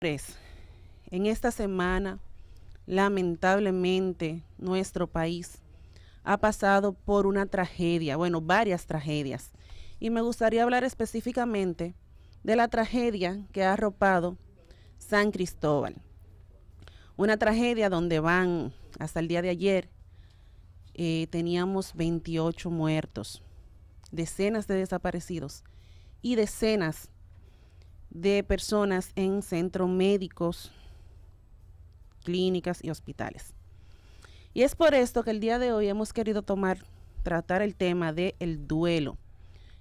En esta semana, lamentablemente, nuestro país ha pasado por una tragedia, bueno, varias tragedias. Y me gustaría hablar específicamente de la tragedia que ha arropado San Cristóbal. Una tragedia donde hasta el día de ayer, teníamos 28 muertos, decenas de desaparecidos y decenas de personas en centros médicos, clínicas y hospitales. Y es por esto que el día de hoy hemos querido tratar el tema del duelo.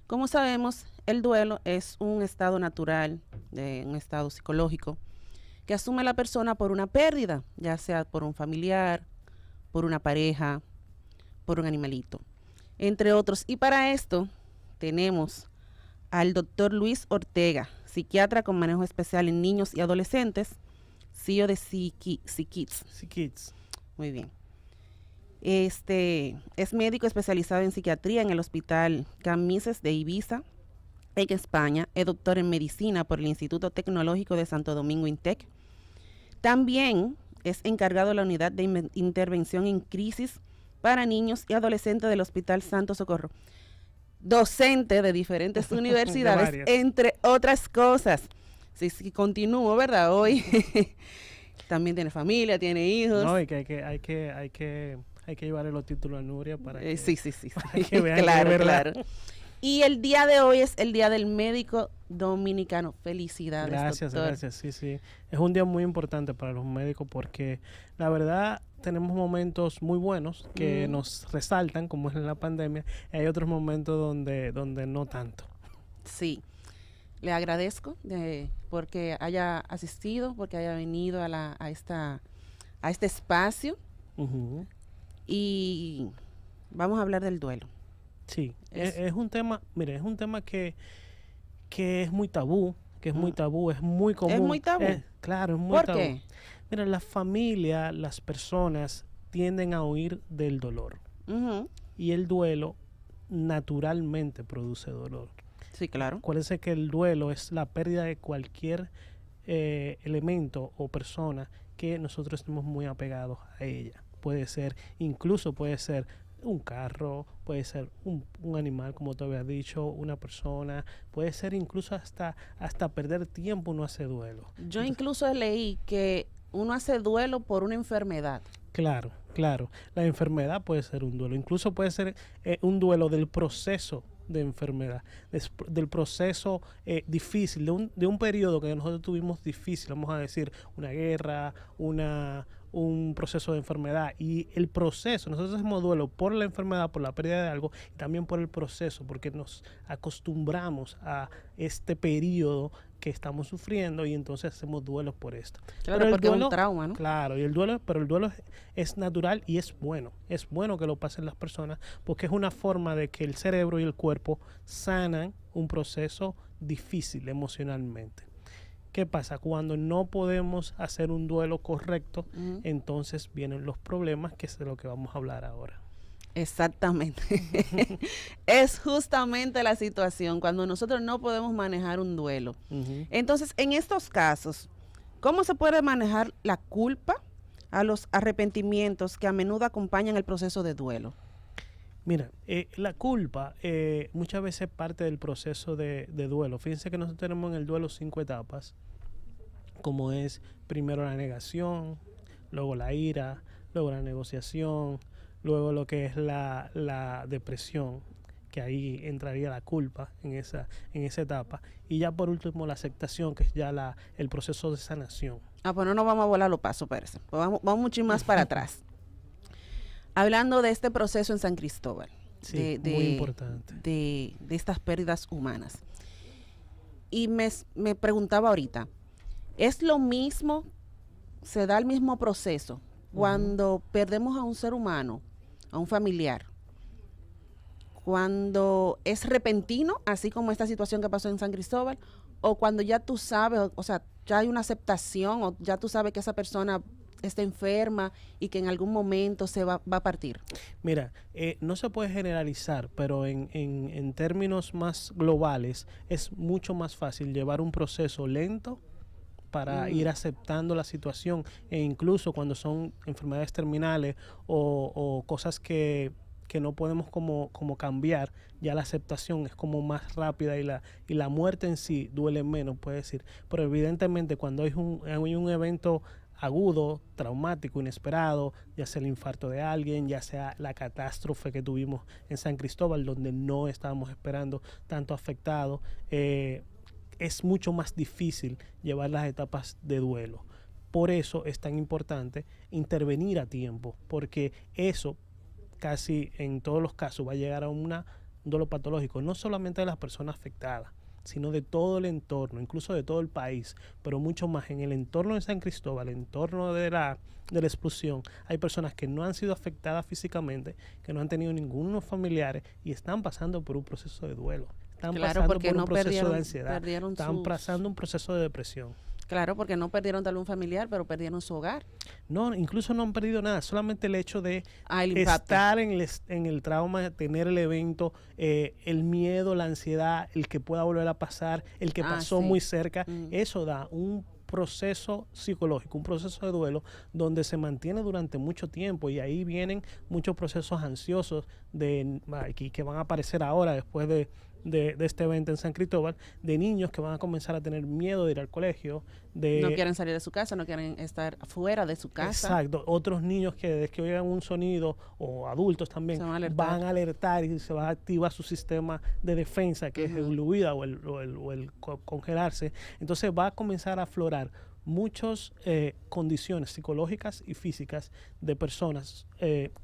Como sabemos, el duelo es un estado natural, un estado psicológico, que asume la persona por una pérdida, ya sea por un familiar, por una pareja, por un animalito, entre otros. Y para esto tenemos al doctor Luis Ortega, psiquiatra con manejo especial en niños y adolescentes, CEO de Psikids. Psikids. Muy bien. Es médico especializado en psiquiatría en el Hospital Camises de Ibiza, en España. Es doctor en medicina por el Instituto Tecnológico de Santo Domingo, INTEC. También es encargado de la unidad de intervención en crisis para niños y adolescentes del Hospital Santo Socorro. Docente de diferentes universidades, entre otras cosas. Si continúo, ¿verdad? Hoy también tiene familia, tiene hijos. No, y que hay que llevarle los títulos a Nuria para que, sí. para que vean claro, que es verdad. claro. Y el día de hoy es el Día del Médico Dominicano. Felicidades, Gracias, doctor. gracias, sí. Es un día muy importante para los médicos porque la verdad tenemos momentos muy buenos que nos resaltan, como es en la pandemia, y hay otros momentos donde no tanto. Sí, le agradezco porque haya asistido, porque haya venido a este espacio. Y vamos a hablar del duelo. Sí, es un tema, mire, es un tema que es muy tabú, es muy común. ¿Es muy tabú? Claro, es muy ¿Por tabú. qué? Mira, la familia, las personas tienden a huir del dolor. Y el duelo naturalmente produce dolor. Sí, claro. Acuérdense que el duelo es la pérdida de cualquier elemento o persona que nosotros estemos muy apegados a ella. Incluso puede ser un carro, puede ser un animal, como te había dicho, una persona, puede ser incluso hasta perder tiempo uno hace duelo. Yo incluso leí que uno hace duelo por una enfermedad. Claro. La enfermedad puede ser un duelo, incluso puede ser un duelo del proceso de enfermedad, del proceso difícil, de un periodo que nosotros tuvimos difícil, vamos a decir, una guerra, un proceso de enfermedad. Y el proceso, nosotros hacemos duelo por la enfermedad, por la pérdida de algo, y también por el proceso, porque nos acostumbramos a este periodo que estamos sufriendo y entonces hacemos duelos por esto. Claro, porque es un trauma, ¿no? Claro, pero el duelo es natural y es bueno. Es bueno que lo pasen las personas porque es una forma de que el cerebro y el cuerpo sanan un proceso difícil emocionalmente. ¿Qué pasa? Cuando no podemos hacer un duelo correcto, entonces vienen los problemas, que es de lo que vamos a hablar ahora. Exactamente. Es justamente la situación cuando nosotros no podemos manejar un duelo. Entonces, en estos casos, ¿cómo se puede manejar la culpa a los arrepentimientos que a menudo acompañan el proceso de duelo? Mira, la culpa muchas veces parte del proceso de duelo. Fíjense que nosotros tenemos en el duelo 5 etapas, como es primero la negación, luego la ira, luego la negociación, luego lo que es la depresión, que ahí entraría la culpa en esa etapa, y ya por último la aceptación, que es ya el proceso de sanación. Pues no nos vamos a volar los pasos, parece. Pues vamos mucho más para atrás. Hablando de este proceso en San Cristóbal, sí, muy importante, de estas pérdidas humanas. Y me preguntaba ahorita, ¿es lo mismo, se da el mismo proceso cuando perdemos a un ser humano, a un familiar, cuando es repentino, así como esta situación que pasó en San Cristóbal, o cuando ya tú sabes, o sea, ya hay una aceptación, o ya tú sabes que esa persona está enferma y que en algún momento se va a partir? Mira, no se puede generalizar, pero en términos más globales es mucho más fácil llevar un proceso lento para ir aceptando la situación, e incluso cuando son enfermedades terminales o cosas que no podemos como cambiar, ya la aceptación es como más rápida y la muerte en sí duele menos, puede decir. Pero evidentemente cuando hay un evento agudo, traumático, inesperado, ya sea el infarto de alguien, ya sea la catástrofe que tuvimos en San Cristóbal, donde no estábamos esperando tanto afectados, es mucho más difícil llevar las etapas de duelo. Por eso es tan importante intervenir a tiempo, porque eso casi en todos los casos va a llegar a un duelo patológico, no solamente de las personas afectadas, sino de todo el entorno, incluso de todo el país, pero mucho más en el entorno de San Cristóbal, el entorno de la explosión. Hay personas que no han sido afectadas físicamente, que no han tenido ningunos familiares y están pasando por un proceso de duelo, están pasando por un proceso de ansiedad, están pasando un proceso de depresión. Claro, porque no perdieron tal vez un familiar, pero perdieron su hogar. No, incluso no han perdido nada, solamente el hecho de estar en el trauma, tener el evento, el miedo, la ansiedad, el que pueda volver a pasar, el que pasó muy cerca, eso da un proceso psicológico, un proceso de duelo donde se mantiene durante mucho tiempo, y ahí vienen muchos procesos ansiosos que van a aparecer ahora después de este evento en San Cristóbal, de niños que van a comenzar a tener miedo de ir al colegio, no quieren salir de su casa, no quieren estar fuera de su casa. Exacto, otros niños que desde que oigan un sonido, o adultos también, van a alertar y se va a activar su sistema de defensa, que es el huida o el congelarse. Entonces va a comenzar a aflorar muchas condiciones psicológicas y físicas de personas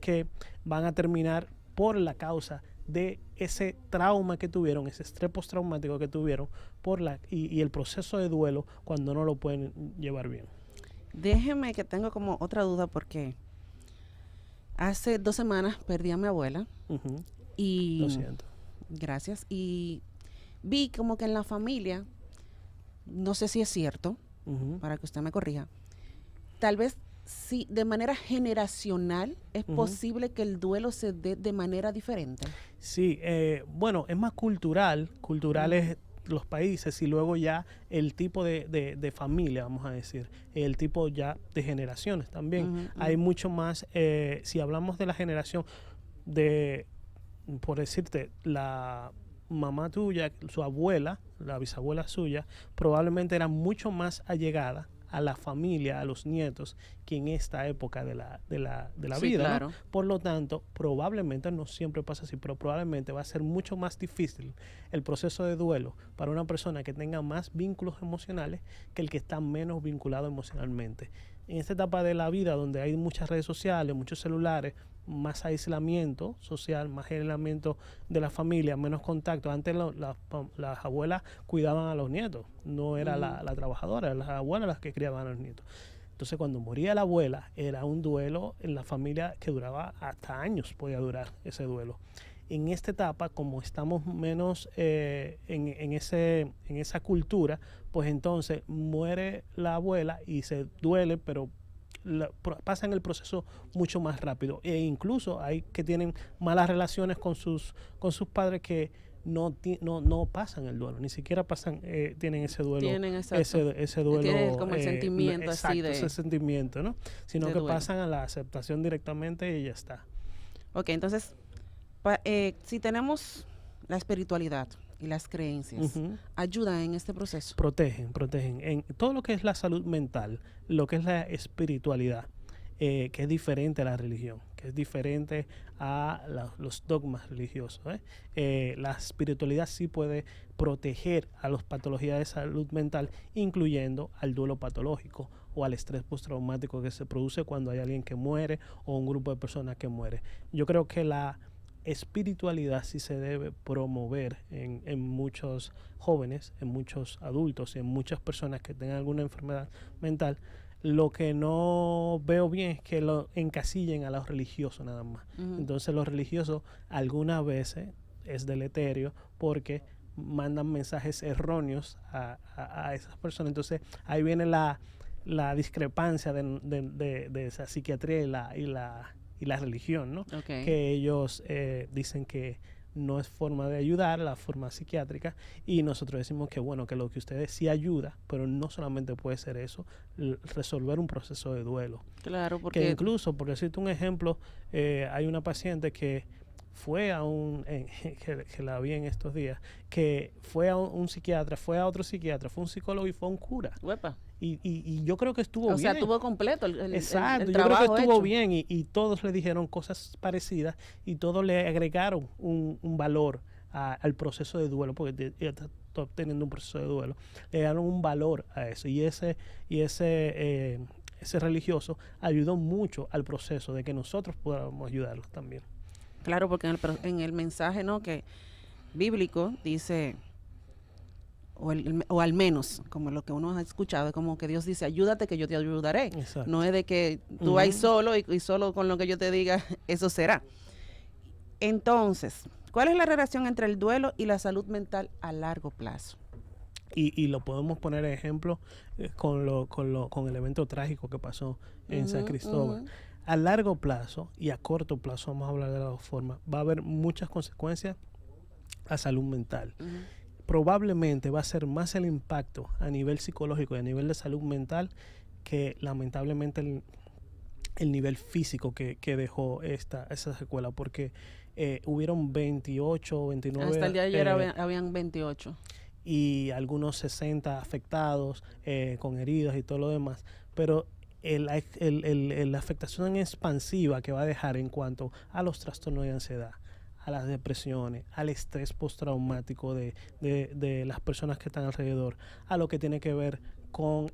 que van a terminar por la causa de ese trauma que tuvieron, ese estrés postraumático que tuvieron y el proceso de duelo cuando no lo pueden llevar bien. Déjeme que tengo como otra duda, porque hace 2 semanas perdí a mi abuela. Y lo siento. Gracias. Y vi como que en la familia, no sé si es cierto, para que usted me corrija, tal vez sí, de manera generacional es posible que el duelo se dé de manera diferente. Sí, bueno, es más cultural es los países, y luego ya el tipo de familia, vamos a decir, el tipo ya de generaciones también. Hay mucho más, si hablamos de la generación por decirte, la mamá tuya, su abuela, la bisabuela suya, probablemente era mucho más allegada a la familia, a los nietos, que en esta época de la vida, claro, ¿no? Por lo tanto, probablemente, no siempre pasa así, pero probablemente va a ser mucho más difícil el proceso de duelo para una persona que tenga más vínculos emocionales que el que está menos vinculado emocionalmente. En esta etapa de la vida, donde hay muchas redes sociales, muchos celulares, más aislamiento social, más aislamiento de la familia, menos contacto. Antes las abuelas cuidaban a los nietos, no era la trabajadora, eran las abuelas las que criaban a los nietos. Entonces, cuando moría la abuela, era un duelo en la familia que duraba hasta años, podía durar ese duelo. En esta etapa, como estamos menos en esa cultura, pues entonces muere la abuela y se duele, pero pasan el proceso mucho más rápido, e incluso hay que tienen malas relaciones con sus padres que no pasan el duelo, ni siquiera tienen ese duelo, ese duelo, tienen como el sentimiento así de ese sentimiento, ¿no? Sino que duelo. pasan a la aceptación directamente y ya está. Ok, entonces si tenemos la espiritualidad y las creencias, ayudan en este proceso. Protegen en todo lo que es la salud mental, lo que es la espiritualidad, que es diferente a la religión, que es diferente a los dogmas religiosos. La espiritualidad sí puede proteger a las patologías de salud mental, incluyendo al duelo patológico o al estrés postraumático que se produce cuando hay alguien que muere o un grupo de personas que muere. Yo creo que la espiritualidad sí se debe promover en muchos jóvenes, en muchos adultos, en muchas personas que tengan alguna enfermedad mental. Lo que no veo bien es que lo encasillen a los religiosos nada más. Entonces los religiosos algunas veces es deleterio porque mandan mensajes erróneos a esas personas. Entonces ahí viene la discrepancia de esa psiquiatría y la religión, ¿no? Okay. Que ellos dicen que no es forma de ayudar, la forma psiquiátrica, y nosotros decimos que bueno, que lo que ustedes sí ayuda, pero no solamente puede ser eso, resolver un proceso de duelo. Claro, Que porque incluso, por decirte un ejemplo, hay una paciente que fue a que la vi en estos días, que fue a un psiquiatra, fue a otro psiquiatra, fue a un psicólogo y fue a un cura. huepa. Y yo creo que estuvo O bien. sea, tuvo completo Exacto, el yo creo que trabajo estuvo hecho. bien y todos le dijeron cosas parecidas y todos le agregaron un valor al proceso de duelo, porque ella está teniendo un proceso de duelo, le dieron un valor a eso y ese religioso ayudó mucho al proceso de que nosotros podamos ayudarlos también. Claro, porque en el mensaje, ¿no?, que bíblico dice, o al menos, como lo que uno ha escuchado, es como que Dios dice, ayúdate que yo te ayudaré. Exacto. No es de que tú vas solo y solo con lo que yo te diga, eso será. Entonces, ¿cuál es la relación entre el duelo y la salud mental a largo plazo? Y lo podemos poner en ejemplo con el evento trágico que pasó en San Cristóbal. A largo plazo y a corto plazo, vamos a hablar de las dos formas, va a haber muchas consecuencias a salud mental. Probablemente va a ser más el impacto a nivel psicológico y a nivel de salud mental que lamentablemente el nivel físico que dejó esa secuela, porque hubieron 28 o 29... Hasta el día de ayer habían 28. Y algunos 60 afectados con heridas y todo lo demás, pero la afectación expansiva que va a dejar en cuanto a los trastornos de ansiedad, a las depresiones, al estrés postraumático de las personas que están alrededor, a lo que tiene que ver con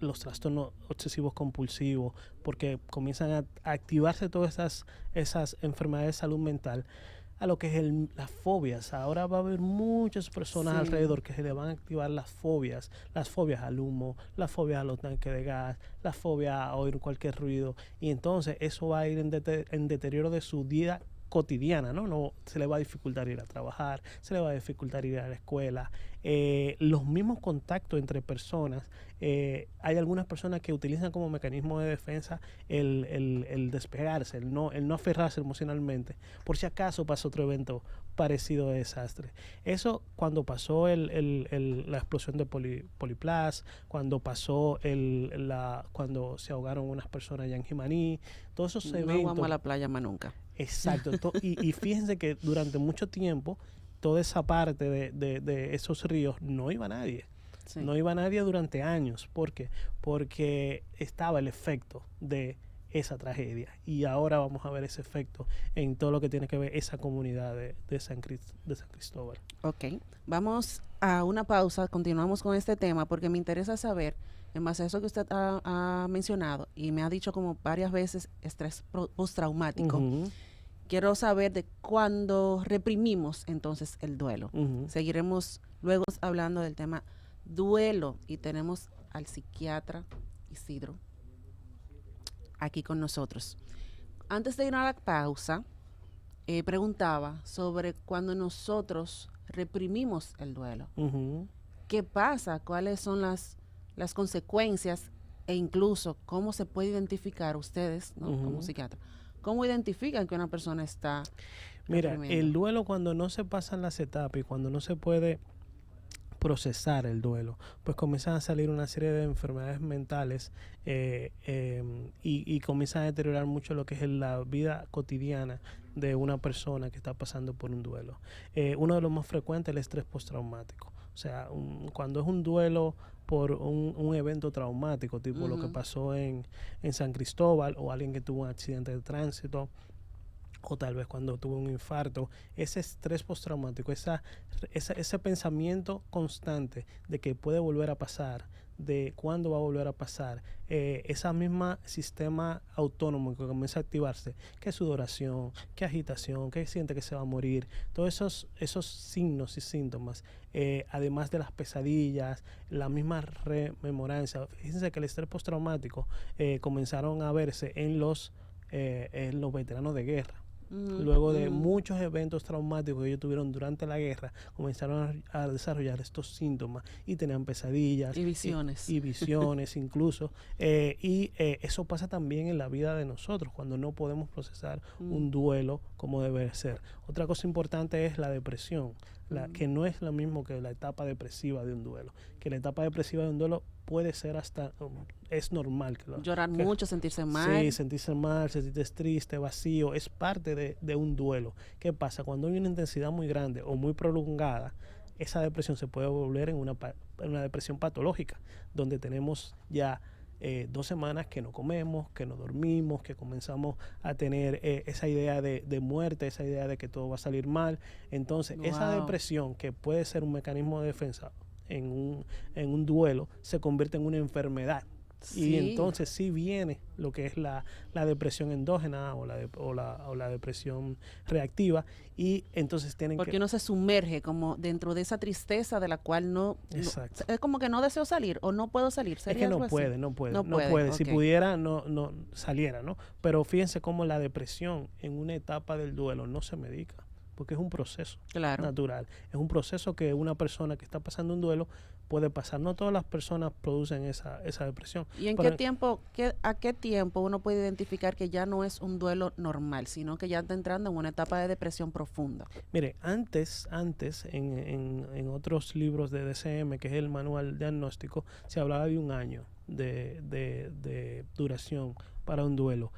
los trastornos obsesivos compulsivos, porque comienzan a activarse todas esas enfermedades de salud mental, a lo que es las fobias. Ahora va a haber muchas personas alrededor que se le van a activar las fobias al humo, las fobias a los tanques de gas, las fobias a oír cualquier ruido, y entonces eso va a ir en deterioro de su vida cotidiana, ¿no? Se le va a dificultar ir a trabajar, se le va a dificultar ir a la escuela. Los mismos contactos entre personas, hay algunas personas que utilizan como mecanismo de defensa el despegarse, el no aferrarse emocionalmente, por si acaso pasa otro evento parecido de desastre. Eso cuando pasó la explosión de Poliplas, cuando pasó cuando se ahogaron unas personas allá en Jimaní, todos esos eventos. No vamos a la playa más nunca. Exacto. Y fíjense que durante mucho tiempo toda esa parte de esos ríos no iba nadie. Sí. No iba nadie durante años. ¿Por qué? Porque estaba el efecto de esa tragedia. Y ahora vamos a ver ese efecto en todo lo que tiene que ver esa comunidad de San Cristóbal. Ok. Vamos a una pausa. Continuamos con este tema porque me interesa saber, en base a eso que usted ha mencionado y me ha dicho como varias veces, estrés postraumático. Quiero saber de cuándo reprimimos entonces el duelo. Seguiremos luego hablando del tema duelo y tenemos al psiquiatra Isidro aquí con nosotros. Antes de ir a la pausa, preguntaba sobre cuando nosotros reprimimos el duelo. ¿Qué pasa? ¿Cuáles son las consecuencias? E incluso, ¿cómo se puede identificar ustedes, ¿no? Como psiquiatra? ¿Cómo identifican que una persona está reprimiendo? Mira, el duelo, cuando no se pasan las etapas y cuando no se puede procesar el duelo, pues comienzan a salir una serie de enfermedades mentales y comienzan a deteriorar mucho lo que es la vida cotidiana de una persona que está pasando por un duelo. Uno de los más frecuentes es el estrés postraumático. O sea, cuando es un duelo por un evento traumático, tipo lo que pasó en San Cristóbal, o alguien que tuvo un accidente de tránsito, o tal vez cuando tuvo un infarto, ese estrés postraumático, ese pensamiento constante de que puede volver a pasar, de cuándo va a volver a pasar, esa misma sistema autónomo que comienza a activarse, que sudoración, que agitación, que siente que se va a morir, todos esos signos y síntomas, además de las pesadillas, la misma rememorancia. Fíjense que el estrés postraumático comenzaron a verse en los veteranos de guerra. Luego de muchos eventos traumáticos que ellos tuvieron durante la guerra, comenzaron a desarrollar estos síntomas y tenían pesadillas. Y visiones. Y visiones incluso. Eso pasa también en la vida de nosotros, cuando no podemos procesar un duelo como debe ser. Otra cosa importante es la depresión, que no es lo mismo que la etapa depresiva de un duelo. Que la etapa depresiva de un duelo puede ser hasta, es normal. Llorar mucho, sentirse mal. Sí, sentirse mal, sentirse triste, vacío, es parte de un duelo. ¿Qué pasa? Cuando hay una intensidad muy grande o muy prolongada, esa depresión se puede volver en una depresión patológica, donde tenemos ya 2 semanas que no comemos, que no dormimos, que comenzamos a tener esa idea de muerte, esa idea de que todo va a salir mal. Entonces, esa depresión, que puede ser un mecanismo de defensa en un duelo, se convierte en una enfermedad. Sí. Y entonces sí viene lo que es la depresión endógena o la depresión reactiva, y entonces porque uno se sumerge como dentro de esa tristeza de la cual no es como que no deseo salir o no puedo salir. Es que no puede. Okay. Si pudiera no saliera, ¿no? Pero fíjense cómo la depresión en una etapa del duelo no se medica, porque es un proceso natural. Es un proceso que una persona que está pasando un duelo puede pasar. No todas las personas producen esa depresión. ¿Y en a qué tiempo uno puede identificar que ya no es un duelo normal, sino que ya está entrando en una etapa de depresión profunda? Mire, antes en otros libros de DSM, que es el manual diagnóstico, se hablaba de 1 año de duración para un duelo.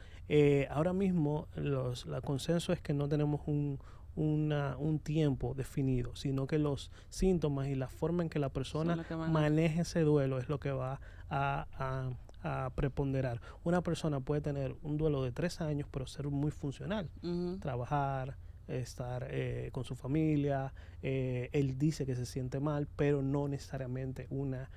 Ahora mismo la consenso es que no tenemos un tiempo definido, sino que los síntomas y la forma en que la persona maneje ese duelo es lo que va a preponderar. Una persona puede tener un duelo de 3 años, pero ser muy funcional, trabajar, estar con su familia. Él dice que se siente mal, pero no necesariamente una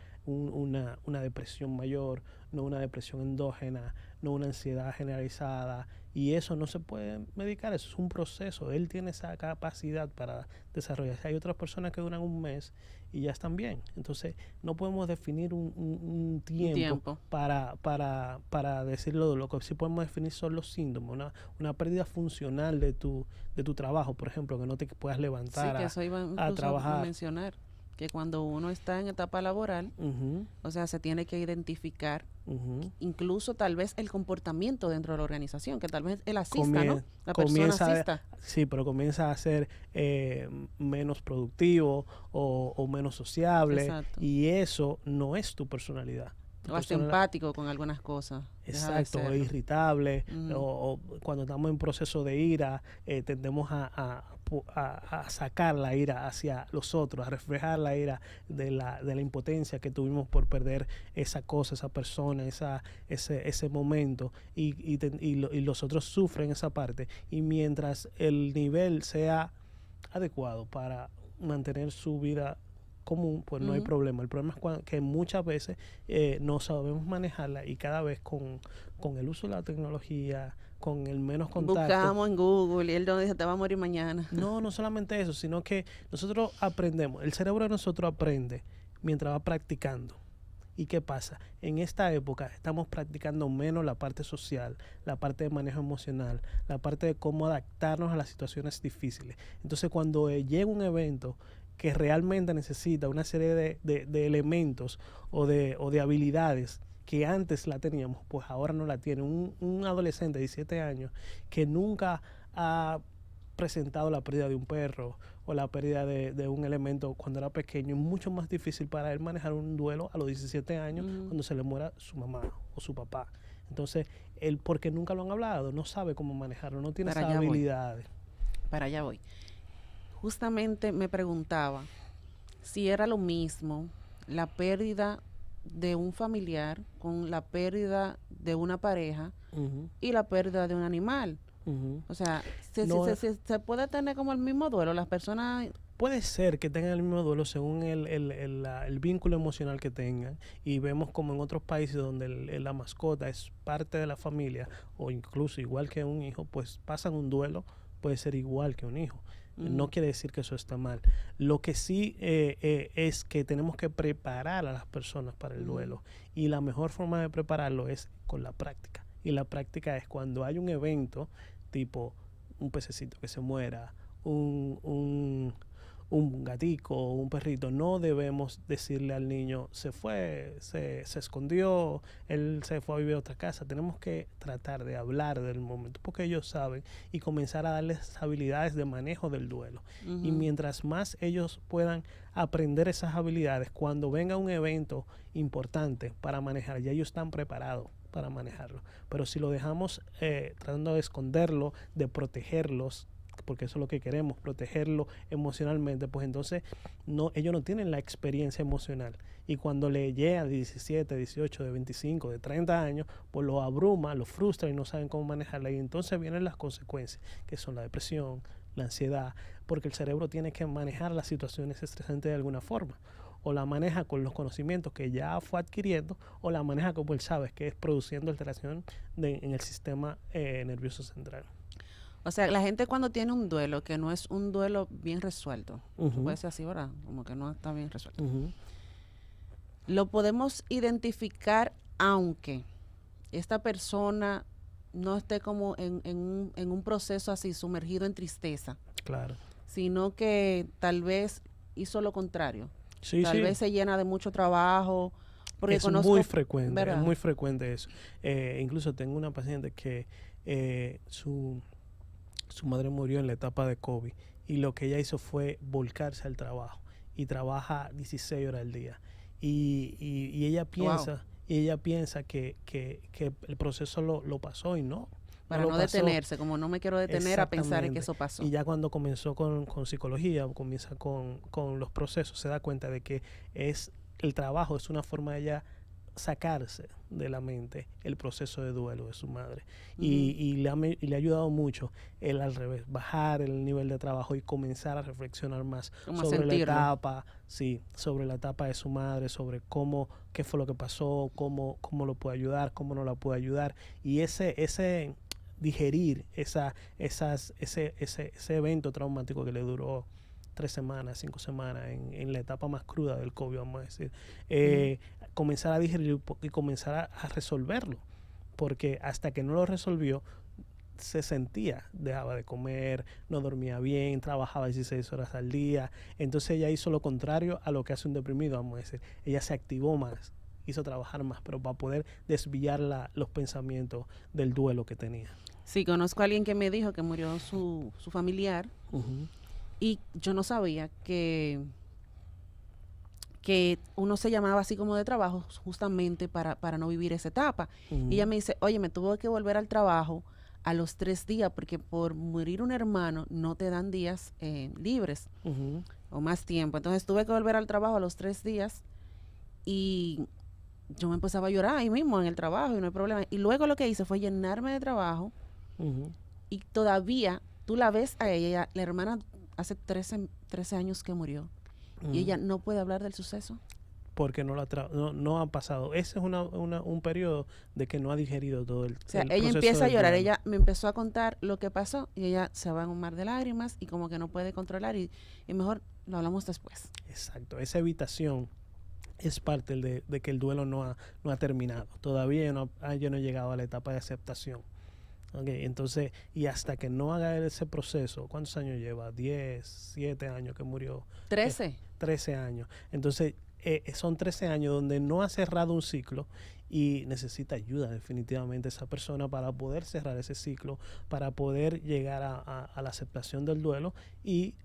depresión mayor, no una depresión endógena, no una ansiedad generalizada, y eso no se puede medicar, eso es un proceso. Él tiene esa capacidad para desarrollarse. Hay otras personas que duran 1 mes y ya están bien. Entonces no podemos definir un tiempo para decirlo. Lo que sí podemos definir son los síntomas, una pérdida funcional de tu trabajo, por ejemplo, que no te puedas levantar a trabajar. A mencionar que cuando uno está en etapa laboral, o sea, se tiene que identificar incluso tal vez el comportamiento dentro de la organización, que tal vez él asista, ¿no? La persona asista. Sí, pero comienza a ser menos productivo o menos sociable. Exacto. Y eso no es tu personalidad. O hasta empático con algunas cosas. Exacto, o irritable, o cuando estamos en proceso de ira, tendemos a sacar la ira hacia los otros, a reflejar la ira de la impotencia que tuvimos por perder esa cosa, esa persona, ese momento, y los otros sufren esa parte. Y mientras el nivel sea adecuado para mantener su vida común, pues no hay problema. El problema es que muchas veces no sabemos manejarla, y cada vez con el uso de la tecnología, con el menos contacto. Buscamos en Google y él nos dice te va a morir mañana. No solamente eso, sino que nosotros aprendemos, el cerebro de nosotros aprende mientras va practicando. ¿Y qué pasa? En esta época estamos practicando menos la parte social, la parte de manejo emocional, la parte de cómo adaptarnos a las situaciones difíciles. Entonces, cuando llega un evento que realmente necesita una serie de elementos o de habilidades que antes la teníamos, pues ahora no la tiene. Un adolescente de 17 años que nunca ha presentado la pérdida de un perro o la pérdida de un elemento cuando era pequeño, es mucho más difícil para él manejar un duelo a los 17 años cuando se le muera su mamá o su papá. Entonces, él, porque nunca lo han hablado, no sabe cómo manejarlo, no tiene esas habilidades. Para allá voy. Justamente me preguntaba si era lo mismo la pérdida de un familiar con la pérdida de una pareja y la pérdida de un animal. O sea, se puede tener como el mismo duelo. Las personas... Puede ser que tengan el mismo duelo según el vínculo emocional que tengan, y vemos como en otros países donde la mascota es parte de la familia, o incluso igual que un hijo, pues pasan un duelo, puede ser igual que un hijo. No quiere decir que eso está mal. Lo que sí es que tenemos que preparar a las personas para el duelo, y la mejor forma de prepararlo es con la práctica. Y la práctica es cuando hay un evento tipo un pececito que se muera, un gatico, un perrito, no debemos decirle al niño, se fue, se escondió, él se fue a vivir a otra casa. Tenemos que tratar de hablar del momento, porque ellos saben, y comenzar a darles habilidades de manejo del duelo. Y mientras más ellos puedan aprender esas habilidades, cuando venga un evento importante para manejar, ya ellos están preparados para manejarlo. Pero si lo dejamos tratando de esconderlo, de protegerlos, porque eso es lo que queremos, protegerlo emocionalmente, pues entonces ellos no tienen la experiencia emocional. Y cuando le llega de 17, 18, de 25, de 30 años, pues lo abruma, lo frustra y no saben cómo manejarla. Y entonces vienen las consecuencias, que son la depresión, la ansiedad, porque el cerebro tiene que manejar las situaciones estresantes de alguna forma. O la maneja con los conocimientos que ya fue adquiriendo, o la maneja como él sabe, que es produciendo alteración en el sistema nervioso central. O sea, la gente cuando tiene un duelo, que no es un duelo bien resuelto, puede ser así, ¿verdad? Como que no está bien resuelto. Lo podemos identificar aunque esta persona no esté como en un proceso así, sumergido en tristeza. Claro. Sino que tal vez hizo lo contrario. Sí, tal vez se llena de mucho trabajo. Porque es muy frecuente eso. Incluso tengo una paciente que su madre murió en la etapa de COVID y lo que ella hizo fue volcarse al trabajo y trabaja 16 horas al día. Y ella piensa que el proceso lo pasó y no. Para no detenerse, como no me quiero detener a pensar en que eso pasó. Y ya cuando comenzó con psicología, comienza con los procesos, se da cuenta de que el trabajo es una forma de ella sacarse de la mente el proceso de duelo de su madre. Y le ha ayudado mucho el al revés, bajar el nivel de trabajo y comenzar a reflexionar más sobre la etapa de su madre, sobre qué fue lo que pasó, cómo lo puede ayudar, cómo no la puede ayudar. Y ese digerir ese evento traumático que le duró 3 semanas, 5 semanas, en la etapa más cruda del COVID, vamos a decir, comenzar a digerir y comenzar a resolverlo, porque hasta que no lo resolvió, se sentía, dejaba de comer, no dormía bien, trabajaba 16 horas al día. Entonces ella hizo lo contrario a lo que hace un deprimido, vamos a decir. Ella se activó más, hizo trabajar más, pero para poder desviar los pensamientos del duelo que tenía. Sí, conozco a alguien que me dijo que murió su familiar. Y yo no sabía que uno se llamaba así como de trabajo justamente para no vivir esa etapa. Y ella me dice, oye, me tuve que volver al trabajo a los 3 días porque por morir un hermano no te dan días libres o más tiempo. Entonces tuve que volver al trabajo a los 3 días y yo me empezaba a llorar ahí mismo en el trabajo y no hay problema. Y luego lo que hice fue llenarme de trabajo y todavía tú la ves a ella, la hermana hace 13 años que murió y ella no puede hablar del suceso. Porque no ha pasado. Ese es un periodo de que no ha digerido todo el proceso. O sea, ella empieza a llorar. Ella me empezó a contar lo que pasó y ella se va en un mar de lágrimas y como que no puede controlar y mejor lo hablamos después. Exacto. Esa evitación es parte de que el duelo no ha terminado. Todavía yo no he llegado a la etapa de aceptación. Okay, entonces, y hasta que no haga ese proceso, ¿cuántos años lleva? 10, 7 años que murió. 13. 13 años. Entonces, son 13 años donde no ha cerrado un ciclo y necesita ayuda definitivamente esa persona para poder cerrar ese ciclo, para poder llegar a la aceptación del duelo y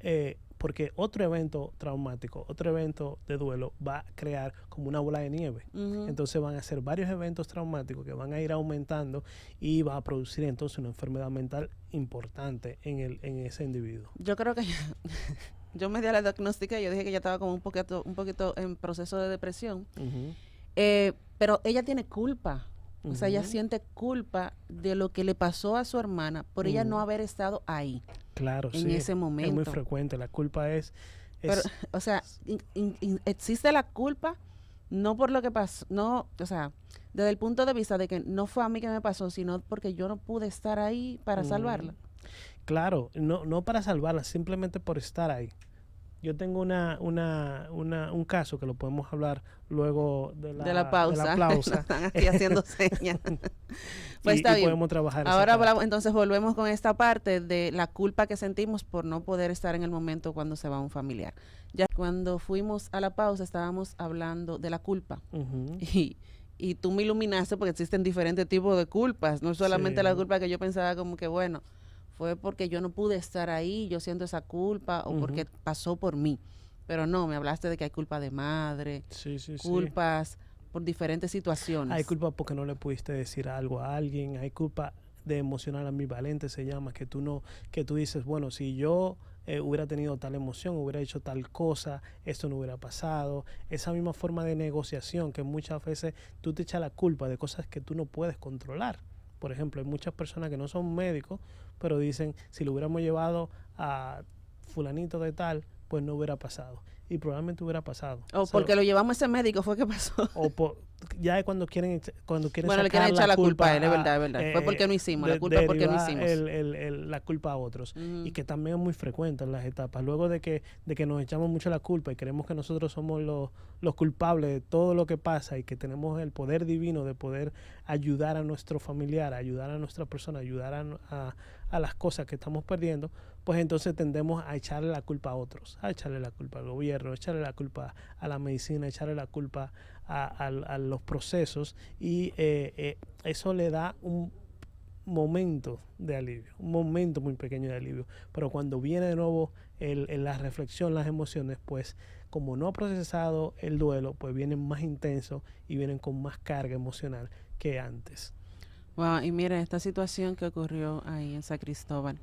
porque otro evento traumático, otro evento de duelo va a crear como una bola de nieve. Entonces van a ser varios eventos traumáticos que van a ir aumentando y va a producir entonces una enfermedad mental importante en ese individuo. Yo creo que yo me di a la diagnóstica y yo dije que ella estaba como un poquito en proceso de depresión. Pero ella tiene culpa. O sea, ella siente culpa de lo que le pasó a su hermana por ella no haber estado ahí. Claro, en ese momento. Es muy frecuente. La culpa es pero, o sea, existe la culpa no por lo que pasó, no, o sea, desde el punto de vista de que no fue a mí que me pasó, sino porque yo no pude estar ahí para salvarla. Claro, no para salvarla, simplemente por estar ahí. Yo tengo un caso que lo podemos hablar luego de la pausa. Están aquí haciendo señas. Pues está bien. Podemos trabajar. Ahora hablamos, entonces volvemos con esta parte de la culpa que sentimos por no poder estar en el momento cuando se va un familiar. Ya cuando fuimos a la pausa estábamos hablando de la culpa. Y tú me iluminaste porque existen diferentes tipos de culpas. No solamente la culpa que yo pensaba como que, bueno, fue porque yo no pude estar ahí, yo siento esa culpa, o porque pasó por mí. Pero no, me hablaste de que hay culpa de madre, culpas por diferentes situaciones. Hay culpa porque no le pudiste decir algo a alguien, hay culpa de emocional ambivalente, se llama, que tú dices, bueno, si yo hubiera tenido tal emoción, hubiera hecho tal cosa, esto no hubiera pasado. Esa misma forma de negociación que muchas veces tú te echas la culpa de cosas que tú no puedes controlar. Por ejemplo, hay muchas personas que no son médicos, pero dicen, si lo hubiéramos llevado a fulanito de tal, pues no hubiera pasado. Y probablemente hubiera pasado. O porque lo llevamos a ese médico fue que pasó. Ya es cuando quieren bueno, le quieren echar la culpa a él, es verdad. Fue porque no hicimos, la culpa es porque no hicimos. La culpa a otros. Y que también es muy frecuente en las etapas. Luego de que nos echamos mucho la culpa y creemos que nosotros somos los culpables de todo lo que pasa y que tenemos el poder divino de poder ayudar a nuestro familiar, ayudar a nuestra persona, ayudar a las cosas que estamos perdiendo, pues entonces tendemos a echarle la culpa a otros, a echarle la culpa al gobierno, echarle la culpa a la medicina, echarle la culpa a los procesos, y eso le da un momento de alivio, un momento muy pequeño de alivio, pero cuando viene de nuevo la reflexión, las emociones, pues como no ha procesado el duelo, pues vienen más intensos y vienen con más carga emocional que antes. Wow, y mira, esta situación que ocurrió ahí en San Cristóbal,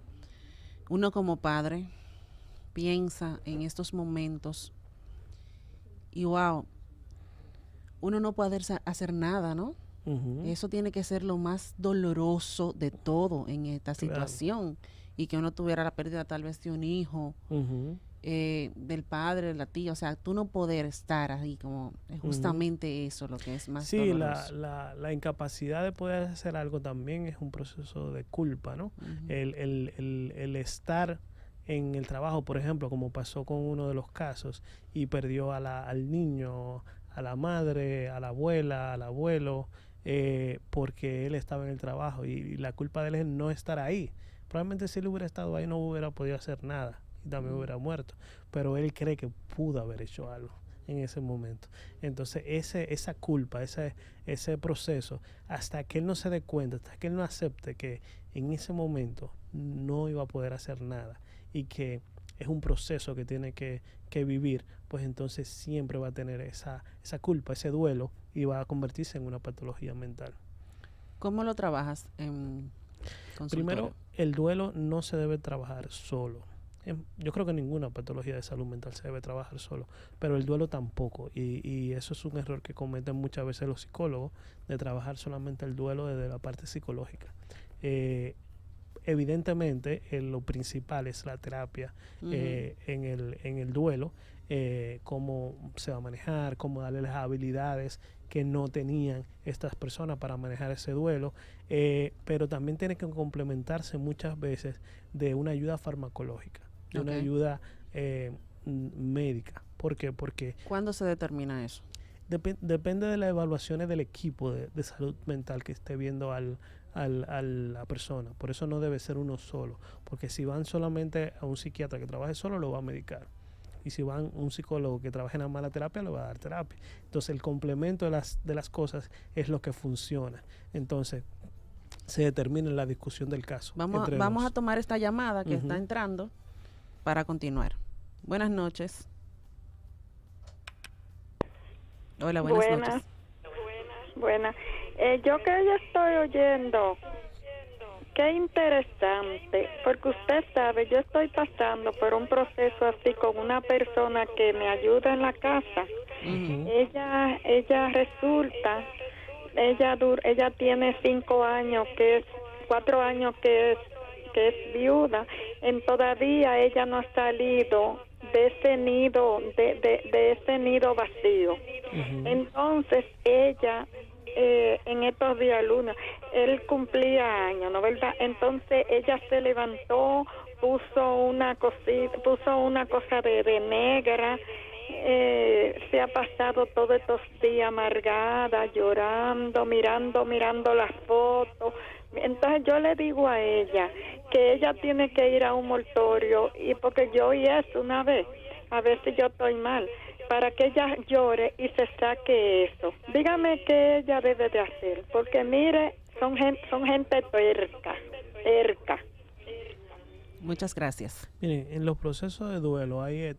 uno como padre piensa en estos momentos y wow, uno no puede hacer nada, ¿no? Eso tiene que ser lo más doloroso de todo en esta situación. Y que uno tuviera la pérdida tal vez de un hijo, del padre, de la tía, o sea, tú no poder estar ahí, como es justamente eso lo que es más doloroso. Sí, la incapacidad de poder hacer algo también es un proceso de culpa, ¿no? El estar en el trabajo, por ejemplo, como pasó con uno de los casos, y perdió al niño, a la madre, a la abuela, al abuelo, porque él estaba en el trabajo, y la culpa de él es no estar ahí. Probablemente si él hubiera estado ahí no hubiera podido hacer nada y también hubiera muerto, pero él cree que pudo haber hecho algo en ese momento. Entonces esa culpa, ese proceso, hasta que él no se dé cuenta, hasta que él no acepte que en ese momento no iba a poder hacer nada y que es un proceso que tiene que vivir, pues entonces siempre va a tener esa culpa, ese duelo, y va a convertirse en una patología mental. ¿Cómo lo trabajas en consultorio? Primero, el duelo no se debe trabajar solo. Yo creo que ninguna patología de salud mental se debe trabajar solo, pero el duelo tampoco, y eso es un error que cometen muchas veces los psicólogos, de trabajar solamente el duelo desde la parte psicológica. Evidentemente lo principal es la terapia en el duelo, cómo se va a manejar, cómo darle las habilidades que no tenían estas personas para manejar ese duelo, pero también tiene que complementarse muchas veces de una ayuda farmacológica, de una ayuda médica. ¿Por qué? Porque ¿cuándo se determina eso? Depende de las evaluaciones del equipo de salud mental que esté viendo a la persona. Por eso no debe ser uno solo, porque si van solamente a un psiquiatra que trabaje solo, lo va a medicar, y si van a un psicólogo que trabaje en la mala terapia, le va a dar terapia. Entonces el complemento de las cosas es lo que funciona. Entonces se determina en la discusión del caso. Vamos a tomar esta llamada que está entrando para continuar. Buenas noches. Hola, buenas noches. Buenas. Yo que ya estoy oyendo, qué interesante, porque usted sabe, yo estoy pasando por un proceso así con una persona que me ayuda en la casa. Ella resulta, ella tiene 4 años que es viuda, y todavía ella no ha salido de ese nido, de ese nido vacío. Entonces ella, en estos días lunes, él cumplía años, ¿no verdad? Entonces ella se levantó, puso una cosita, puso una cosa de negra. Se ha pasado todos estos días amargada, llorando, mirando las fotos. Entonces yo le digo a ella que ella tiene que ir a un mortorio, y porque yo oí eso una vez, a ver si yo estoy mal, para que ella llore y se saque eso. Dígame qué ella debe de hacer, porque mire, son gente terca. Muchas gracias. Miren, en los procesos de duelo hay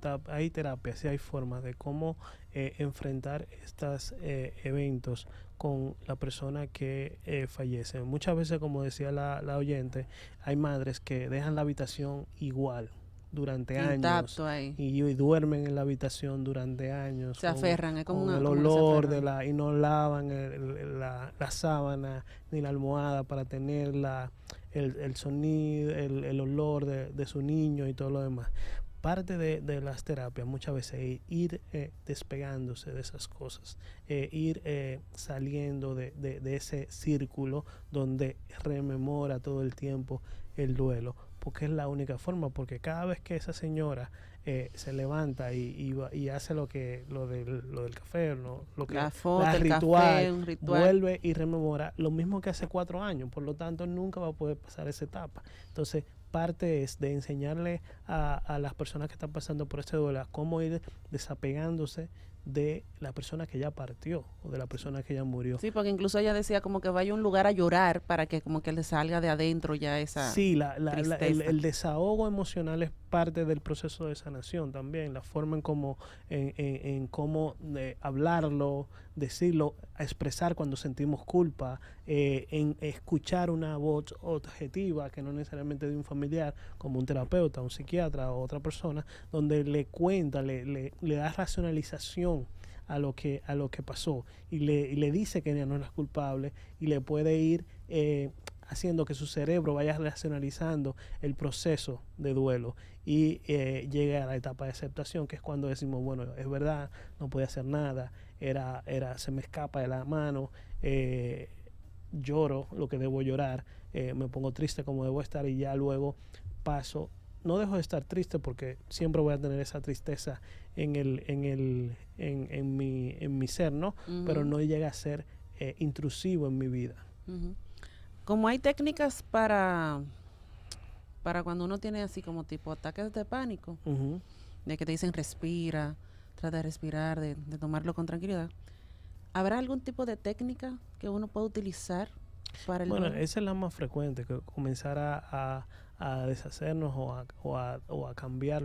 terapias y hay formas de cómo enfrentar estos eventos con la persona que fallece. Muchas veces, como decía la oyente, hay madres que dejan la habitación igual durante años ahí. y duermen en la habitación durante años. Se aferran, es como con el como olor y no lavan la sábana ni la almohada para tener el sonido, el olor de su niño y todo lo demás. Parte de las terapias muchas veces es ir despegándose de esas cosas, ir saliendo de ese círculo donde rememora todo el tiempo el duelo, porque es la única forma, porque cada vez que esa señora se levanta y hace lo del café, lo que la foto, el el ritual, café, un ritual, vuelve y rememora lo mismo que hace 4 años, por lo tanto nunca va a poder pasar esa etapa. Entonces parte es de enseñarle a las personas que están pasando por este duelo cómo ir desapegándose de la persona que ya partió o de la persona que ya murió. Sí, porque incluso ella decía como que vaya a un lugar a llorar para que como que le salga de adentro ya esa Sí, tristeza. el desahogo emocional es parte del proceso de sanación también, la forma en cómo hablarlo, decirlo, expresar cuando sentimos culpa, en escuchar una voz objetiva que no necesariamente de un familiar, como un terapeuta, un psiquiatra o otra persona, donde le cuenta, le da racionalización a lo que pasó y le dice que ella no es culpable y le puede ir haciendo que su cerebro vaya racionalizando el proceso de duelo y llegue a la etapa de aceptación, que es cuando decimos, bueno, es verdad, no puede hacer nada, se me escapa de la mano, lloro lo que debo llorar, me pongo triste como debo estar y ya luego paso. No dejo de estar triste porque siempre voy a tener esa tristeza en mi ser, ¿no? Uh-huh. Pero no llega a ser intrusivo en mi vida. Uh-huh. Como hay técnicas para cuando uno tiene así como tipo ataques de pánico, Uh-huh. de que te dicen respira, trata de respirar, de tomarlo con tranquilidad, ¿habrá algún tipo de técnica que uno pueda utilizar para el Bueno, duelo? esa es la más frecuente, que comenzar a deshacernos o a cambiar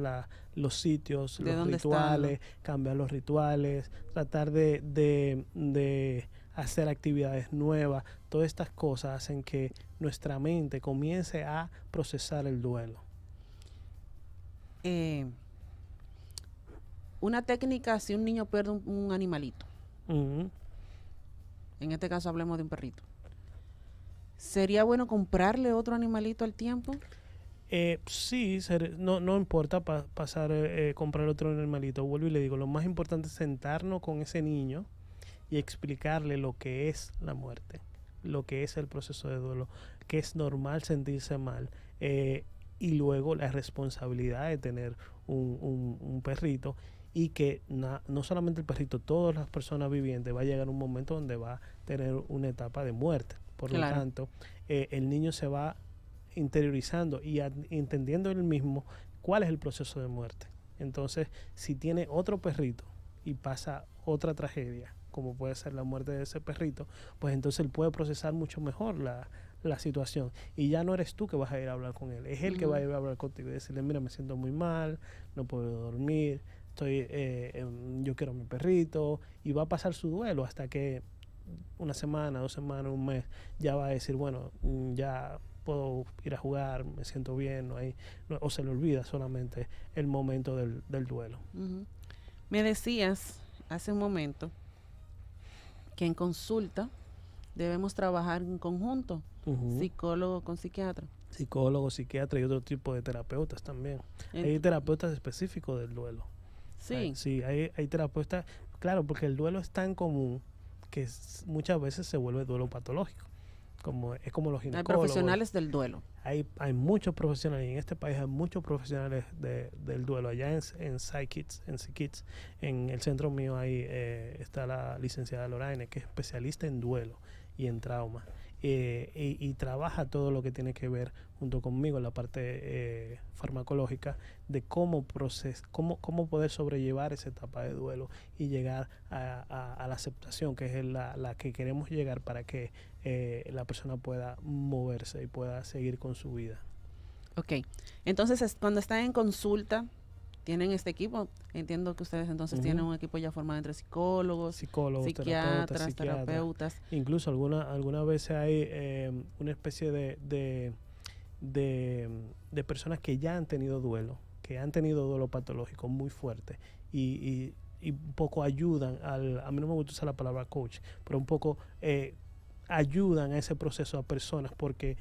los sitios, los rituales, cambiar los rituales, tratar de hacer actividades nuevas. Todas estas cosas hacen que nuestra mente comience a procesar el duelo. Una técnica, si un niño pierde un animalito, Uh-huh. en este caso hablemos de un perrito, ¿sería bueno comprarle otro animalito al tiempo? Sí, no importa comprar otro animalito. Vuelvo y le digo, lo más importante es sentarnos con ese niño y explicarle lo que es la muerte, lo que es el proceso de duelo, que es normal sentirse mal, y luego la responsabilidad de tener un perrito, y que no solamente el perrito, todas las personas vivientes va a llegar un momento donde va a tener una etapa de muerte. Por lo tanto, el niño se va interiorizando y entendiendo él mismo cuál es el proceso de muerte. Entonces, si tiene otro perrito y pasa otra tragedia, como puede ser la muerte de ese perrito, pues entonces él puede procesar mucho mejor la situación. Y ya no eres tú que vas a ir a hablar con él, es él que va a ir a hablar contigo y decirle, mira, me siento muy mal, no puedo dormir, yo quiero a mi perrito, y va a pasar su duelo hasta que una semana, 2 semanas, un mes, ya va a decir, bueno, ya puedo ir a jugar, me siento bien, o se le olvida solamente el momento del duelo. Uh-huh. Me decías hace un momento que en consulta debemos trabajar en conjunto, Uh-huh. psicólogo con psiquiatra. Psicólogo, psiquiatra y otro tipo de terapeutas también. Hay terapeutas específicos del duelo. Sí. Hay terapeutas, claro, porque el duelo es tan común que muchas veces se vuelve duelo patológico. es como los Hay ginecólogos. profesionales del duelo. Hay muchos profesionales, y en este país hay muchos profesionales del duelo. Allá en PsyKids, en el centro mío ahí está la licenciada Loraine, que es especialista en duelo y en trauma. Y trabaja todo lo que tiene que ver junto conmigo en la parte farmacológica de cómo poder sobrellevar esa etapa de duelo y llegar a la aceptación, que es la que queremos llegar para que la persona pueda moverse y pueda seguir con su vida. Ok, entonces cuando están en consulta, tienen este equipo. Entiendo que ustedes entonces tienen un equipo ya formado entre psicólogos, psiquiatras, terapeutas. Incluso algunas veces hay una especie de personas que ya han tenido duelo, que han tenido duelo patológico muy fuerte y un poco ayudan a mí no me gusta usar la palabra coach, pero un poco ayudan a ese proceso a personas, porque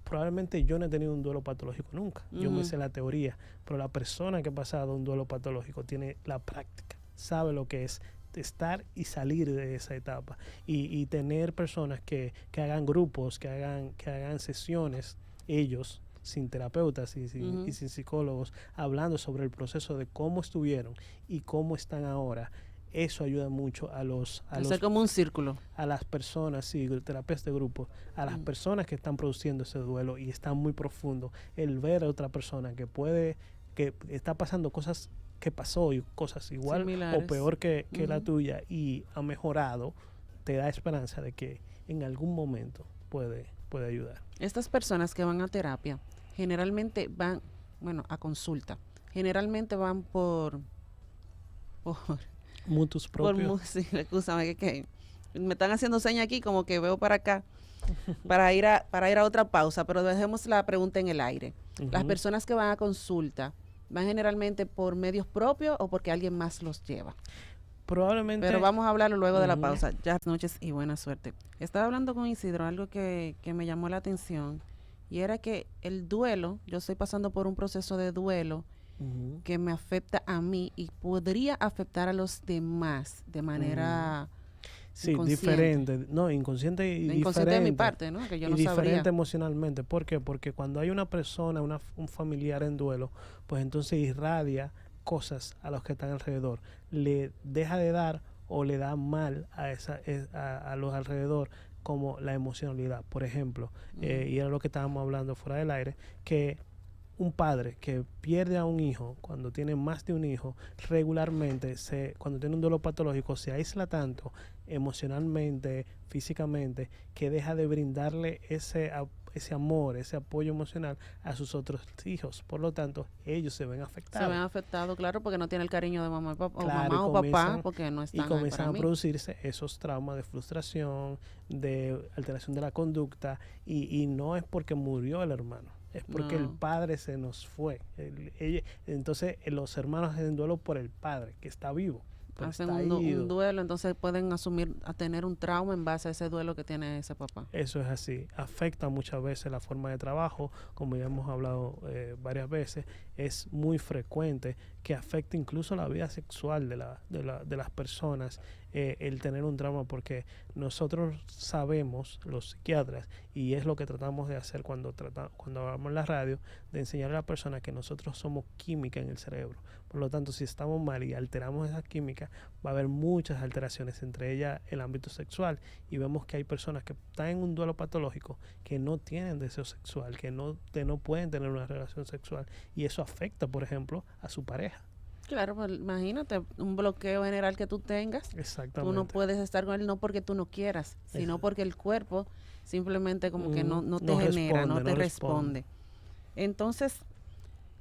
probablemente yo no he tenido un duelo patológico nunca. Yo me sé la teoría, pero la persona que ha pasado un duelo patológico tiene la práctica, sabe lo que es estar y salir de esa etapa. Y tener personas que hagan grupos, que hagan sesiones, ellos, sin terapeutas y sin psicólogos, hablando sobre el proceso de cómo estuvieron y cómo están ahora. Eso ayuda mucho hacer como un círculo. A las personas, sí, terapeutas de grupo, a las personas que están produciendo ese duelo y están muy profundo. El ver a otra persona que está pasando cosas que pasó y cosas igual similares o peor que la tuya y ha mejorado, te da esperanza de que en algún momento puede ayudar. Estas personas que van a terapia generalmente van, a consulta, generalmente van por mutuos propios. Sí, excúsame, que me están haciendo señas aquí como que veo para acá para ir a otra pausa, pero dejemos la pregunta en el aire. Las personas que van a consulta van generalmente por medios propios o porque alguien más los lleva. Probablemente. Pero vamos a hablarlo luego de la pausa. Ya, buenas noches y buena suerte. Estaba hablando con Isidro, algo que me llamó la atención, y era que el duelo, yo estoy pasando por un proceso de duelo que me afecta a mí y podría afectar a los demás de manera diferente, inconsciente y inconsciente diferente de mi parte, ¿no? Que yo no diferente sabría. Emocionalmente. ¿Por qué? Porque cuando hay una persona, un familiar en duelo, pues entonces irradia cosas a los que están alrededor, le deja de dar o le da mal a los alrededor, como la emocionalidad, por ejemplo, y era lo que estábamos hablando fuera del aire, que un padre que pierde a un hijo, cuando tiene más de un hijo, regularmente, cuando tiene un duelo patológico, se aísla tanto emocionalmente, físicamente, que deja de brindarle ese amor, ese apoyo emocional a sus otros hijos. Por lo tanto, ellos se ven afectados. Se ven afectados, claro, porque no tiene el cariño de mamá, claro, o papá, porque no están. Y comienzan a producirse esos traumas de frustración, de alteración de la conducta, y no es porque murió el hermano. Es porque el padre se nos fue. Entonces, los hermanos hacen duelo por el padre, que está vivo. Hacen un duelo, entonces pueden a tener un trauma en base a ese duelo que tiene ese papá. Eso es así. Afecta muchas veces la forma de trabajo, como ya hemos hablado varias veces. Es muy frecuente que afecte incluso la vida sexual de las personas, el tener un trauma, porque nosotros sabemos, los psiquiatras, y es lo que tratamos de hacer cuando hablamos en la radio, de enseñar a la persona que nosotros somos química en el cerebro. Por lo tanto, si estamos mal y alteramos esa química, va a haber muchas alteraciones, entre ellas el ámbito sexual, y vemos que hay personas que están en un duelo patológico que no tienen deseo sexual, que no pueden tener una relación sexual, y eso afecta, por ejemplo, a su pareja. Claro, pues imagínate un bloqueo general que tú tengas. Exactamente. Tú no puedes estar con él no porque tú no quieras, sino porque el cuerpo simplemente como que no te genera, no te responde. Entonces,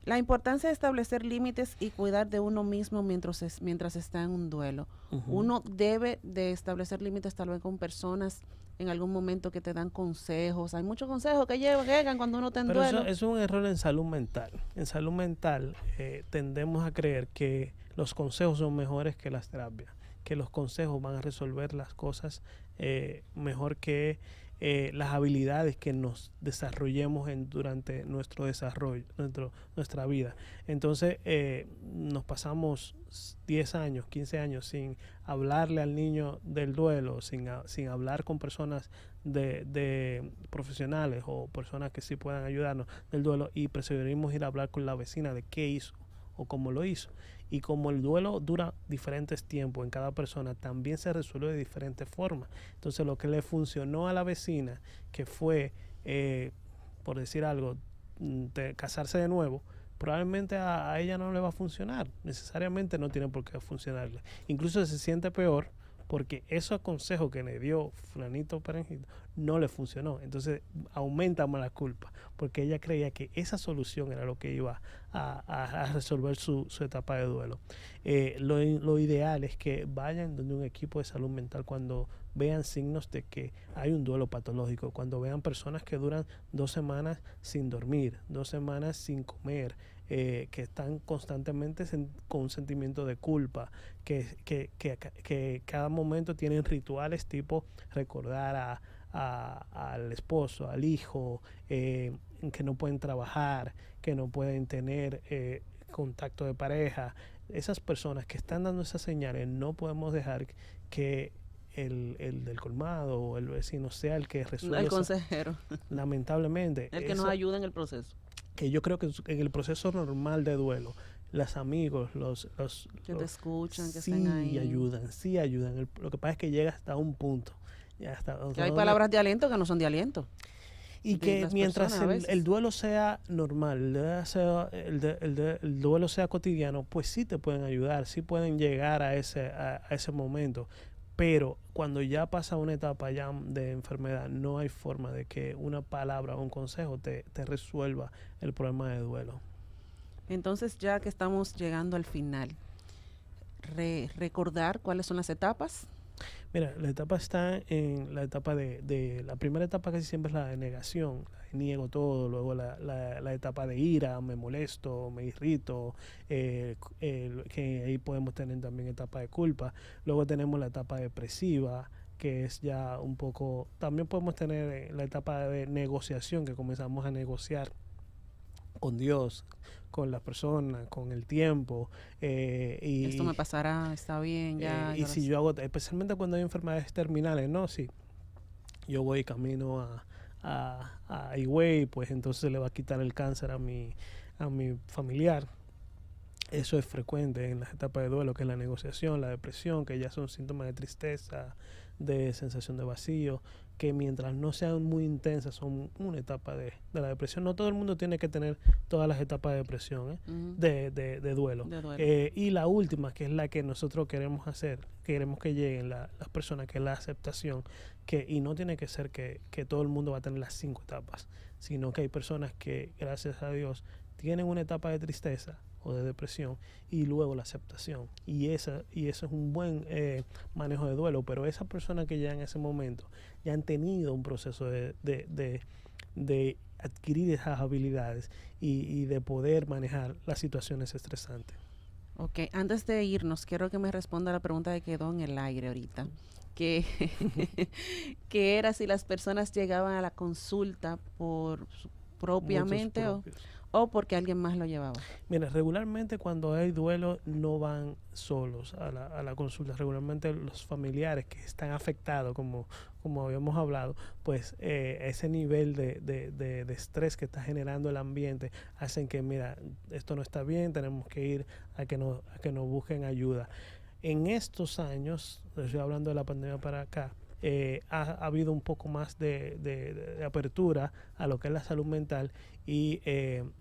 la importancia de establecer límites y cuidar de uno mismo mientras está en un duelo. Uno debe de establecer límites tal vez con personas en algún momento que te dan consejos. Hay muchos consejos que llegan cuando uno está en duelo. Pero eso es un error en salud mental. En salud mental tendemos a creer que los consejos son mejores que las terapias, que los consejos van a resolver las cosas mejor que las habilidades que nos desarrollemos durante nuestro desarrollo, nuestra vida. Entonces, nos pasamos 10 años, 15 años sin hablarle al niño del duelo, sin hablar con personas de profesionales o personas que sí puedan ayudarnos del duelo, y preferimos ir a hablar con la vecina de qué hizo o cómo lo hizo. Y como el duelo dura diferentes tiempos en cada persona, también se resuelve de diferentes formas. Entonces, lo que le funcionó a la vecina, que fue, por decir algo, casarse de nuevo, probablemente a ella no le va a funcionar. Necesariamente no tiene por qué funcionarle. Incluso se siente peor porque esos consejos que le dio fulanito perenjito no le funcionó. Entonces aumenta más la culpa, porque ella creía que esa solución era lo que iba a resolver su etapa de duelo. Lo ideal es que vayan donde un equipo de salud mental cuando vean signos de que hay un duelo patológico, cuando vean personas que duran 2 semanas sin dormir, 2 semanas sin comer, que están constantemente con un sentimiento de culpa, que cada momento tienen rituales tipo recordar al esposo, al hijo, que no pueden trabajar, que no pueden tener contacto de pareja. Esas personas que están dando esas señales, no podemos dejar que el del colmado o el vecino sea el que resuelva. El consejero. Lamentablemente. El que nos ayuda en el proceso. Que yo creo que en el proceso normal de duelo, los amigos, los que te escuchan, que sí están ahí. sí ayudan. Lo que pasa es que llega hasta un punto. Que hay palabras de aliento que no son de aliento. Y que mientras el duelo sea normal, el duelo sea cotidiano, pues sí te pueden ayudar, sí pueden llegar a ese momento. Pero cuando ya pasa una etapa ya de enfermedad, no hay forma de que una palabra o un consejo te resuelva el problema de duelo. Entonces, ya que estamos llegando al final, recordar cuáles son las etapas. Mira, la etapa está en la etapa de la primera etapa casi siempre es la de negación, niego todo, luego la etapa de ira, me molesto, me irrito, que ahí podemos tener también etapa de culpa, luego tenemos la etapa depresiva, que es ya un poco, también podemos tener la etapa de negociación, que comenzamos a negociar con Dios, con las personas, con el tiempo. Y esto me pasará, está bien, ya. Y si yo hago, especialmente cuando hay enfermedades terminales, ¿no? Si yo voy camino a Higüey, pues entonces le va a quitar el cáncer a mi familiar. Eso es frecuente en las etapas de duelo, que es la negociación, la depresión, que ya son síntomas de tristeza, de sensación de vacío, que mientras no sean muy intensas son una etapa de la depresión. No todo el mundo tiene que tener todas las etapas de depresión, de duelo. Y la última, que es la que nosotros queremos hacer, queremos que lleguen las personas, que es la aceptación, y no tiene que ser que todo el mundo va a tener las 5 etapas, sino que hay personas que, gracias a Dios, tienen una etapa de tristeza o de depresión y luego la aceptación, y eso es un buen manejo de duelo. Pero esas personas que ya en ese momento ya han tenido un proceso de adquirir esas habilidades y de poder manejar las situaciones estresantes. Ok, antes de irnos, quiero que me responda la pregunta que quedó en el aire ahorita, que era si las personas llegaban a la consulta propiamente o porque alguien más lo llevaba. Mira, regularmente cuando hay duelo no van solos a la consulta. Regularmente los familiares que están afectados, como habíamos hablado, pues ese nivel de estrés que está generando el ambiente hacen que, mira, esto no está bien, tenemos que ir a que nos busquen ayuda. En estos años, estoy hablando de la pandemia para acá, ha habido un poco más de apertura a lo que es la salud mental y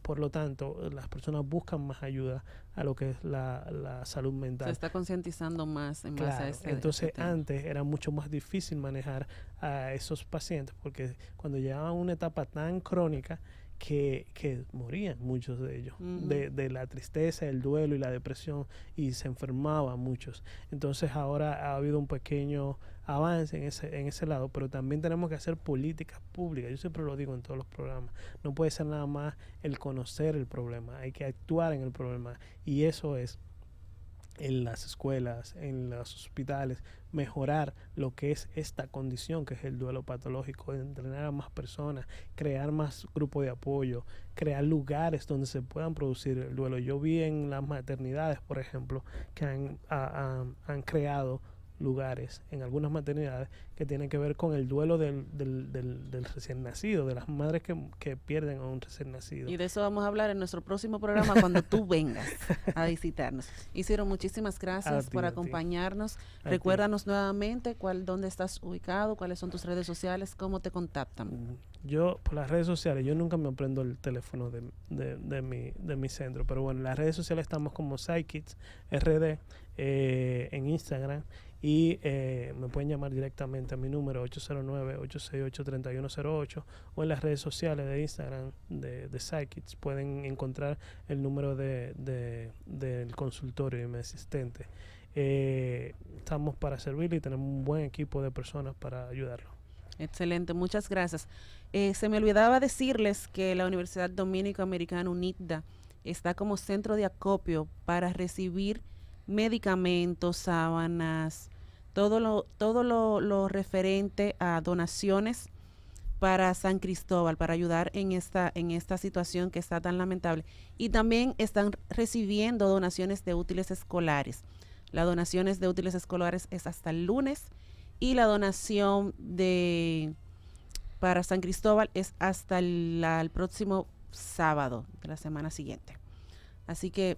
por lo tanto las personas buscan más ayuda a lo que es la salud mental. Se está concientizando más en base a ese entonces tema. Antes era mucho más difícil manejar a esos pacientes porque cuando llegaban a una etapa tan crónica que morían muchos de ellos, de la tristeza, el duelo y la depresión, y se enfermaban muchos. Entonces ahora ha habido un pequeño avance en ese lado, pero también tenemos que hacer políticas públicas. Yo siempre lo digo en todos los programas, no puede ser nada más el conocer el problema, hay que actuar en el problema, y eso es en las escuelas, en los hospitales, mejorar lo que es esta condición que es el duelo patológico, entrenar a más personas, crear más grupos de apoyo, crear lugares donde se puedan producir el duelo. Yo vi en las maternidades, por ejemplo, que han creado lugares en algunas maternidades que tienen que ver con el duelo del recién nacido, de las madres que pierden a un recién nacido. Y de eso vamos a hablar en nuestro próximo programa cuando tú vengas a visitarnos. Isidro, muchísimas gracias por acompañarnos. Recuérdanos nuevamente dónde estás ubicado, cuáles son tus redes sociales, cómo te contactan. Yo, por las redes sociales, yo nunca me aprendo el teléfono de mi centro, pero bueno, en las redes sociales estamos como PsyKids RD en Instagram. Y me pueden llamar directamente a mi número 809-868-3108 o en las redes sociales de Instagram de PsyKids pueden encontrar el número del consultorio de mi asistente. Estamos para servirle y tenemos un buen equipo de personas para ayudarlo. Excelente, muchas gracias. Se me olvidaba decirles que la Universidad Dominico Americana UNITDA está como centro de acopio para recibir medicamentos, sábanas, todo lo referente a donaciones para San Cristóbal, para ayudar en esta situación que está tan lamentable. Y también están recibiendo donaciones de útiles escolares. Las donaciones de útiles escolares es hasta el lunes y la donación para San Cristóbal es hasta el próximo sábado de la semana siguiente. Así que